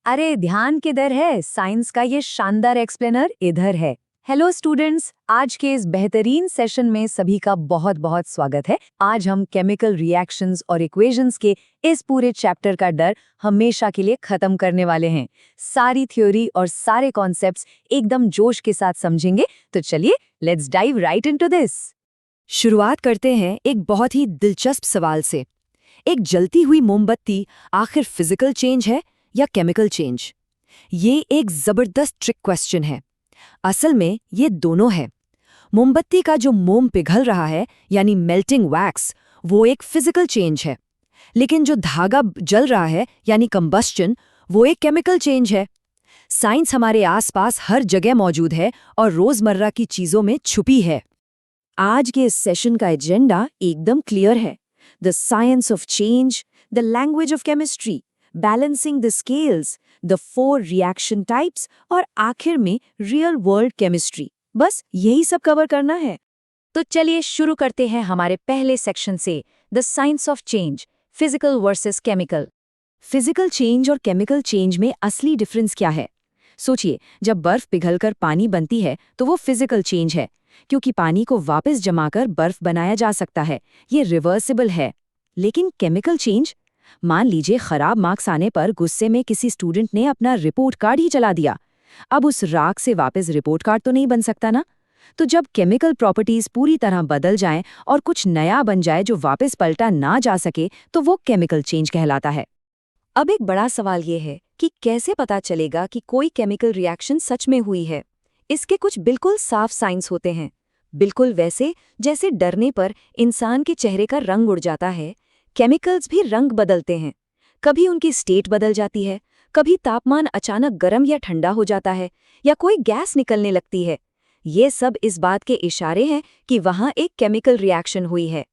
अरे ध्यान किधर है, साइंस का ये शानदार एक्सप्लेनर इधर है। हेलो स्टूडेंट्स, आज के इस बेहतरीन सेशन में सभी का बहुत बहुत स्वागत है। आज हम केमिकल रिएक्शंस और इक्वेशंस के इस पूरे चैप्टर का डर हमेशा के लिए खत्म करने वाले हैं। सारी थ्योरी और सारे कॉन्सेप्ट्स एकदम जोश के साथ समझेंगे। तो चलिए let's dive right into this. शुरुआत करते हैं एक बहुत ही दिलचस्प सवाल से। एक जलती हुई मोमबत्ती आखिर फिजिकल चेंज है या केमिकल चेंज? ये एक जबरदस्त ट्रिक क्वेश्चन है। असल में ये दोनों है। मोमबत्ती का जो मोम पिघल रहा है यानी मेल्टिंग वैक्स, वो एक फिजिकल चेंज है। लेकिन जो धागा जल रहा है यानी कंबस्चन, वो एक केमिकल चेंज है। साइंस हमारे आसपास हर जगह मौजूद है और रोजमर्रा की चीजों में छुपी है। आज के इस सेशन का एजेंडा एकदम क्लियर है। The science of change, the language of chemistry, balancing the scales, the 4 reaction types और आखिर में रियल वर्ल्ड केमिस्ट्री। बस यही सब कवर करना है। तो चलिए शुरू करते हैं हमारे पहले सेक्शन से, the science of change, physical versus chemical. Physical change और केमिकल चेंज में असली डिफरेंस क्या है? सोचिए, जब बर्फ पिघलकर पानी बनती है तो वो फिजिकल चेंज है, क्योंकि पानी को वापस जमाकर बर्फ बनाया जा सकता है। ये रिवर्सिबल है। लेकिन केमिकल चेंज, मान लीजिए खराब मार्क्स आने पर गुस्से में किसी स्टूडेंट ने अपना रिपोर्ट कार्ड ही जला दिया। अब उस राख से वापस रिपोर्ट कार्ड तो नहीं बन सकता ना? तो जब केमिकल प्रॉपर्टीज पूरी तरह बदल जाएं और कुछ नया बन जाए जो वापस पलटा ना जा सके, तो वो केमिकल चेंज कहलाता है। अब एक बड़ा सवाल ये है कि कैसे पता चलेगा कि कोई केमिकल रिएक्शन सच में हुई है? इसके कुछ बिल्कुल साफ साइंस होते हैं। बिल्कुल वैसे जैसे डरने पर इंसान के चेहरे का रंग उड़ जाता है, केमिकल्स भी रंग बदलते हैं। कभी उनकी स्टेट बदल जाती है, कभी तापमान अचानक गर्म या ठंडा हो जाता है, या कोई गैस निकलने लगती है। ये सब इस बात के इशारे हैं कि वहाँ एक केमिकल रिएक्शन हुई है।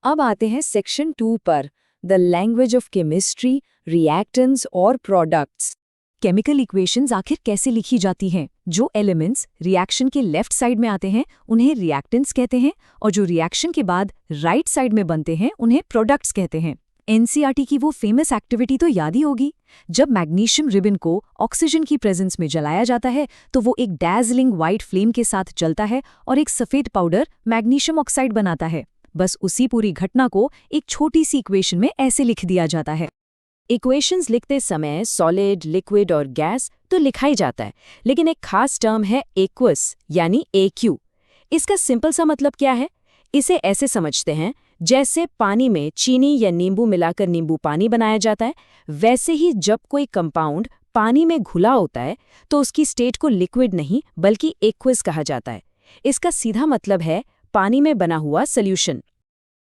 अब आते हैं सेक्शन 2 पर, the language of chemistry, reactants और प्रोडक्ट्स। केमिकल इक्वेशंस आखिर कैसे लिखी जाती हैं? जो एलिमेंट्स रिएक्शन के लेफ्ट साइड में आते हैं उन्हें रिएक्टेंट्स कहते हैं, और जो रिएक्शन के बाद राइट साइड में बनते हैं उन्हें प्रोडक्ट्स कहते हैं। एनसीईआरटी की वो फेमस एक्टिविटी तो याद ही होगी। जब मैग्नीशियम रिबन को ऑक्सीजन की प्रेजेंस में जलाया जाता है तो वो एक डैज़लिंग व्हाइट फ्लेम के साथ जलता है और एक सफ़ेद पाउडर मैग्नीशियम ऑक्साइड बनाता है। बस उसी पूरी घटना को एक छोटी सी इक्वेशन में ऐसे लिख दिया जाता है। इक्वेशंस लिखते समय सॉलिड, लिक्विड और गैस तो लिखा ही जाता है, लेकिन एक खास टर्म है एक्वस यानी AQ। इसका सिंपल सा मतलब क्या है? इसे ऐसे समझते हैं, जैसे पानी में चीनी या नींबू मिलाकर नींबू पानी बनाया जाता है, वैसे ही जब कोई कंपाउंड पानी में घुला होता है तो उसकी स्टेट को लिक्विड नहीं बल्कि एक्वस कहा जाता है। इसका सीधा मतलब है पानी में बना हुआ सोल्यूशन।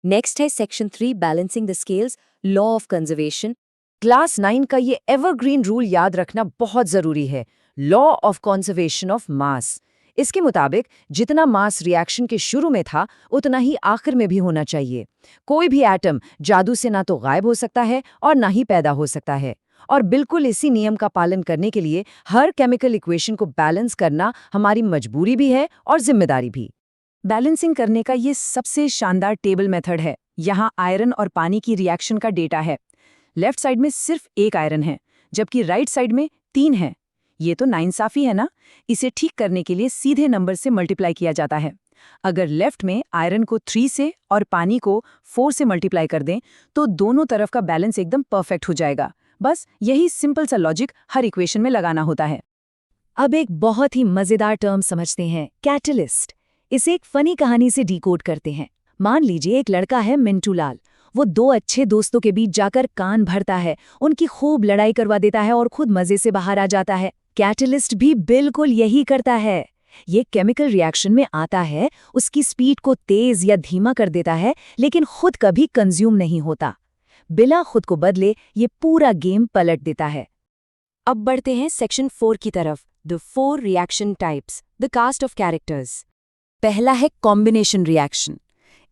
नेक्स्ट है section 3, balancing the scales, law of conservation. Class 9 का ये एवरग्रीन रूल याद रखना बहुत जरूरी है, law of conservation of mass. इसके मुताबिक जितना मास रिएक्शन के शुरू में था उतना ही आखिर में भी होना चाहिए। कोई भी एटम जादू से ना तो गायब हो सकता है और ना ही पैदा हो सकता है। और बिल्कुल इसी नियम का पालन करने के लिए हर केमिकल इक्वेशन को बैलेंस करना हमारी मजबूरी भी है और जिम्मेदारी भी। बैलेंसिंग करने का ये सबसे शानदार टेबल मेथड है। यहाँ आयरन और पानी की रिएक्शन का डेटा है। लेफ्ट साइड में सिर्फ 1 आयरन है, जबकि राइट साइड में 3 है। ये तो नाइंसाफी है ना? इसे ठीक करने के लिए सीधे नंबर से मल्टीप्लाई किया जाता है। अगर लेफ्ट में आयरन को 3 से और पानी को 4 से मल्टीप्लाई कर दें तो दोनों तरफ का बैलेंस एकदम परफेक्ट हो जाएगा। बस यही सिंपल सा लॉजिक हर इक्वेशन में लगाना होता है। अब एक बहुत ही मजेदार टर्म समझते हैं, कैटलिस्ट। इसे एक फनी कहानी से डिकोड करते हैं। मान लीजिए एक लड़का है मिंटू लाल। वो 2 अच्छे दोस्तों के बीच जाकर कान भरता है, उनकी खूब लड़ाई करवा देता है और खुद मजे से बाहर आ जाता है। कैटलिस्ट भी बिल्कुल यही करता है। ये केमिकल रिएक्शन में आता है, उसकी स्पीड को तेज या धीमा कर देता है, लेकिन खुद कभी कंज्यूम नहीं होता। बिना खुद को बदले ये पूरा गेम पलट देता है। अब बढ़ते हैं सेक्शन 4 की तरफ, the 4 reaction types, the cast of characters. पहला है कॉम्बिनेशन रिएक्शन।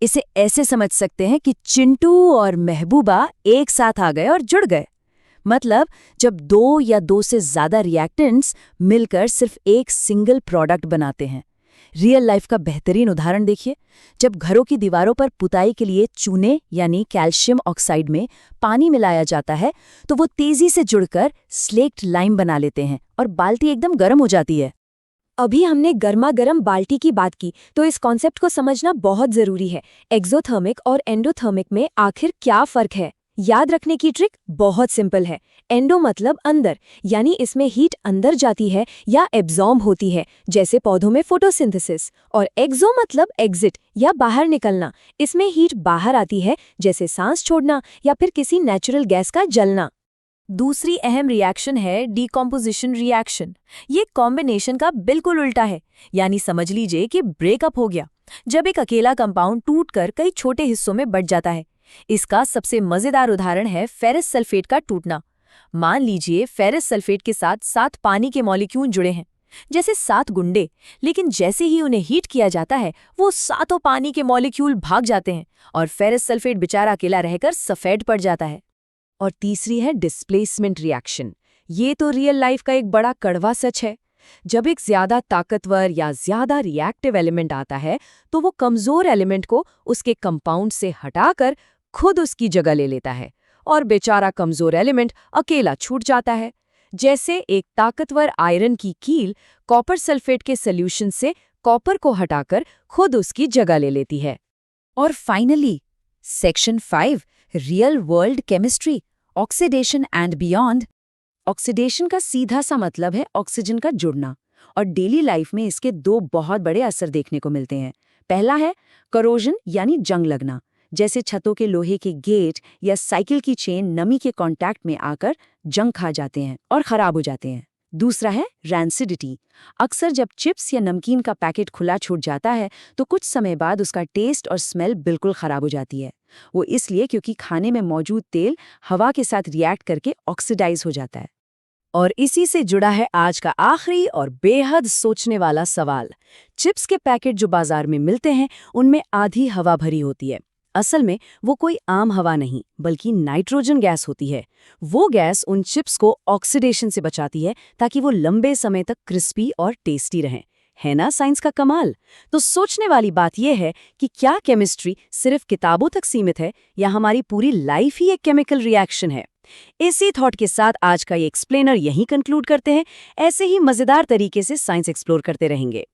इसे ऐसे समझ सकते हैं कि चिंटू और महबूबा एक साथ आ गए और जुड़ गए। मतलब जब 2 या 2 से ज्यादा रिएक्टेंट्स मिलकर सिर्फ एक सिंगल प्रोडक्ट बनाते हैं। रियल लाइफ का बेहतरीन उदाहरण देखिए। जब घरों की दीवारों पर पुताई के लिए चूने यानी कैल्शियम ऑक्साइड में पानी मिलाया जाता है तो वो तेजी से जुड़कर स्लेक्ट लाइम बना लेते हैं और बाल्टी एकदम गर्म हो जाती है। अभी हमने गर्मा गर्म बाल्टी की बात की, तो इस कॉन्सेप्ट को समझना बहुत जरूरी है। एक्सोथर्मिक और एंडोथर्मिक में आखिर क्या फर्क है? याद रखने की ट्रिक बहुत सिंपल है। एंडो मतलब अंदर, यानी इसमें हीट अंदर जाती है या एब्जॉर्ब होती है, जैसे पौधों में फोटोसिंथेसिस। और एक्सो मतलब एग्जिट या बाहर निकलना, इसमें हीट बाहर आती है, जैसे सांस छोड़ना या फिर किसी नेचुरल गैस का जलना। दूसरी अहम रिएक्शन है डीकॉम्पोजिशन रिएक्शन। ये कॉम्बिनेशन का बिल्कुल उल्टा है, यानी समझ लीजिए कि ब्रेकअप हो गया जब एक अकेला कंपाउंड टूटकर कई छोटे हिस्सों में बंट जाता है। इसका सबसे मजेदार उदाहरण है फेरस सल्फेट का टूटना। मान लीजिए फेरस सल्फेट के साथ 7 पानी के मॉलिक्यूल जुड़े हैं, जैसे 7 गुंडे, लेकिन जैसे ही उन्हें हीट किया जाता है वो सातों पानी के मॉलिक्यूल भाग जाते हैं और फेरस सल्फेट बेचारा अकेला रहकर सफेद पड़ जाता है। और तीसरी है डिस्प्लेसमेंट रिएक्शन। ये तो रियल लाइफ का एक बड़ा कड़वा सच है। जब एक ज्यादा ताकतवर या ज्यादा रिएक्टिव एलिमेंट आता है तो वो कमजोर एलिमेंट को उसके कंपाउंड से हटाकर खुद उसकी जगह ले लेता है और बेचारा कमजोर एलिमेंट अकेला छूट जाता है। जैसे एक ताकतवर आयरन की कील कॉपर सल्फेट के सॉल्यूशन से कॉपर को हटाकर खुद उसकी जगह ले लेती है। और finally section 5 real world chemistry, oxidation and beyond. Oxidation का सीधा सा मतलब है ऑक्सीजन का जुड़ना, और डेली लाइफ में इसके 2 बहुत बड़े असर देखने को मिलते हैं। पहला है करोजन यानी जंग लगना, जैसे छतों के लोहे के गेट या साइकिल की चेन नमी के कांटेक्ट में आकर जंग खा जाते हैं और खराब हो जाते हैं। दूसरा है रैंसिडिटी। अक्सर जब चिप्स या नमकीन का पैकेट खुला छूट जाता है तो कुछ समय बाद उसका टेस्ट और स्मेल बिल्कुल खराब हो जाती है। वो इसलिए क्योंकि खाने में मौजूद तेल हवा के साथ रिएक्ट करके ऑक्सीडाइज हो जाता है। और इसी से जुड़ा है आज का आखिरी और बेहद सोचने वाला सवाल। चिप्स के पैकेट जो बाजार में मिलते हैं उनमें आधी हवा भरी होती है। असल में वो कोई आम हवा नहीं बल्कि नाइट्रोजन गैस होती है। वो गैस उन चिप्स को ऑक्सीडेशन से बचाती है ताकि वो लंबे समय तक क्रिस्पी और टेस्टी रहें। है ना साइंस का कमाल? तो सोचने वाली बात यह है कि क्या केमिस्ट्री सिर्फ किताबों तक सीमित है या हमारी पूरी लाइफ ही एक केमिकल रिएक्शन है? इसी थॉट के साथ आज का ये एक्सप्लेनर यहीं कंक्लूड करते हैं। ऐसे ही मजेदार तरीके से साइंस एक्सप्लोर करते रहेंगे।